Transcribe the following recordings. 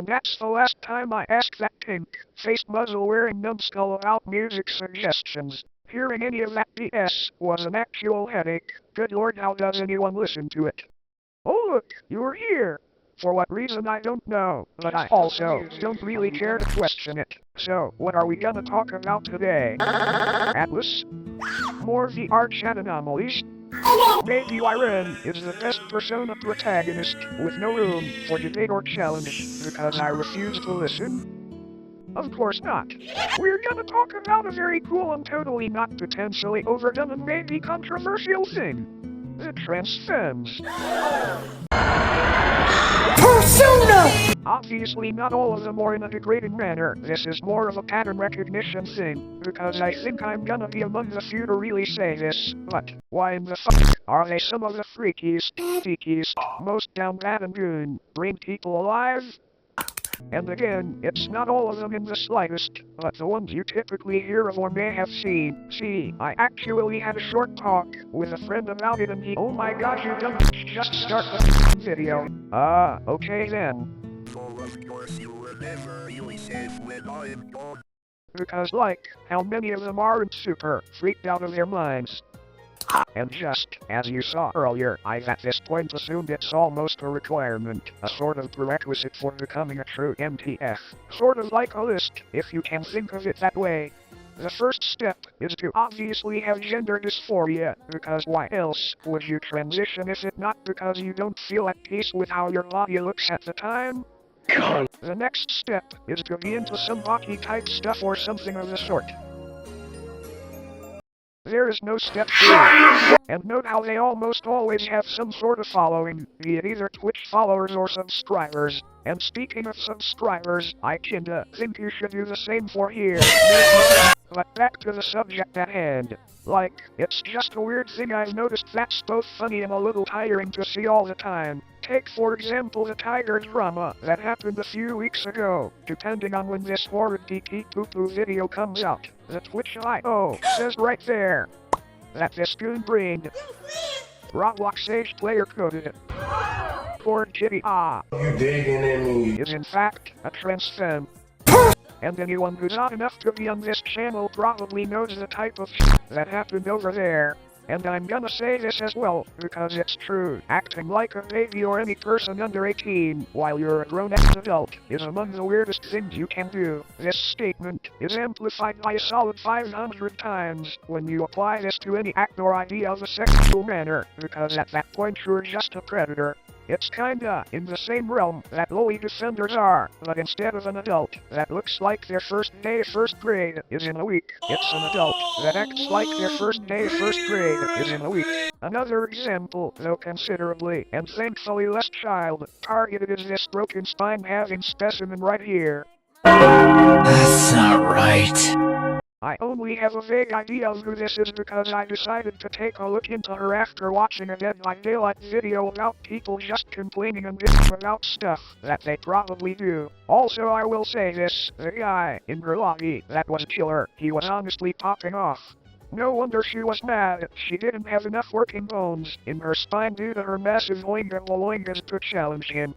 And that's the last time I asked that pink-faced muzzle-wearing numbskull about music suggestions. Hearing any of that BS was an actual headache. Good lord, how does anyone listen to it? Oh look, you're here! For what reason I don't know, but I also don't really care to question it. So, what are we gonna talk about today? Atlas? More VR chat anomalies? Maybe Irene is the best persona protagonist, with no room for debate or challenge, because I refuse to listen? Of course not. We're gonna talk about a very cool and totally not potentially overdone and maybe controversial thing. The trans femmes. Persona! Obviously not all of them are in a degrading manner. This is more of a pattern recognition thing, because I think I'm gonna be among the few to really say this, but why in the fuck are they some of the freakiest, deakiest, most down bad and goon, brain people alive? And again, it's not all of them in the slightest, but the ones you typically hear of or may have seen. See, I actually had a short talk with a friend about it and he— Oh my god, you dumb just start the video. Okay then. So of course you were never really safe when I'm gone. Because like, how many of them aren't super freaked out of their minds? And just, as you saw earlier, I've at this point assumed it's almost a requirement, a sort of prerequisite for becoming a true MTF. Sort of like a list, if you can think of it that way. The first step is to obviously have gender dysphoria, because why else would you transition if it not because you don't feel at peace with how your body looks at the time? The next step is to be into some hockey type stuff or something of the sort. There is no step 3. And note how they almost always have some sort of following, be it either Twitch followers or subscribers. And speaking of subscribers, I kinda think you should do the same for here. But back to the subject at hand. Like, it's just a weird thing I've noticed that's both funny and a little tiring to see all the time. Take for example the tiger drama that happened a few weeks ago. Depending on when this horrid geeky poo-poo video comes out, the Twitch.io says right there that this goon-brained Roblox Sage player coded Poor Kitty You digging in me? is in fact a trans femme. And anyone who's odd enough to be on this channel probably knows the type of that happened over there. And I'm gonna say this as well, because it's true. Acting like a baby or any person under 18 while you're a grown-ass adult is among the weirdest things you can do. This statement is amplified by a solid 500 times when you apply this to any act or idea of a sexual manner, because at that point you're just a predator. It's kinda in the same realm that lowly defenders are, but instead of an adult that looks like their first day of first grade is in a week, it's an adult that acts like their first day of first grade is in a week. Another example, though considerably, and thankfully less child-targeted, is this broken spine-having specimen right here. That's not right. I only have a vague idea of who this is because I decided to take a look into her after watching a Dead by Daylight video about people just complaining and bitching about stuff that they probably do. Also, I will say this, the guy in her lobby that was killer, he was honestly popping off. No wonder she was mad. She didn't have enough working bones in her spine due to her massive oinga-loingas to challenge him.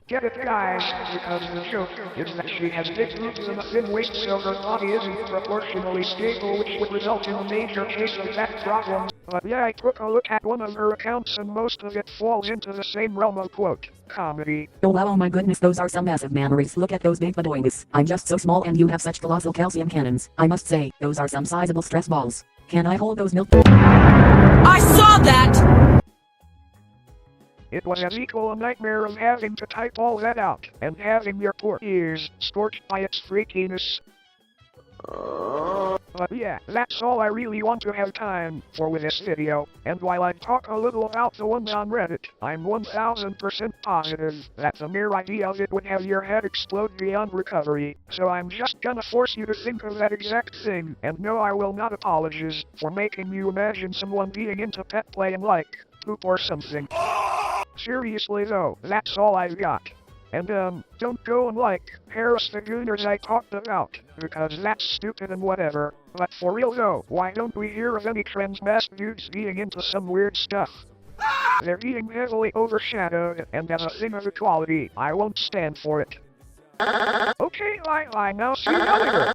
Get it, guys, because the joke is that she has big boobs and a thin waist, so her body isn't proportionally stable, which would result in a major case of that problem. But yeah, I took a look at one of her accounts and most of it falls into the same realm of quote, comedy. Oh wow, oh my goodness, those are some massive mammaries. Look at those big badoingas. I'm just so small and you have such colossal calcium cannons. I must say, those are some sizable stress balls. Can I hold those milk? I saw that! It was as equal a nightmare of having to type all that out, and having your poor ears scorched by its freakiness. But yeah, that's all I really want to have time for with this video, and while I talk a little about the ones on Reddit, I'm 1000% positive that the mere idea of it would have your head explode beyond recovery, so I'm just gonna force you to think of that exact thing, and no, I will not apologize for making you imagine someone being into pet play and like poop or something. Seriously though, that's all I've got. And don't go and harass the gooners I talked about, because that's stupid and whatever. But for real though, why don't we hear of any trans-masked dudes being into some weird stuff? They're being heavily overshadowed, and as a thing of equality, I won't stand for it. Okay, Lila, now see you later.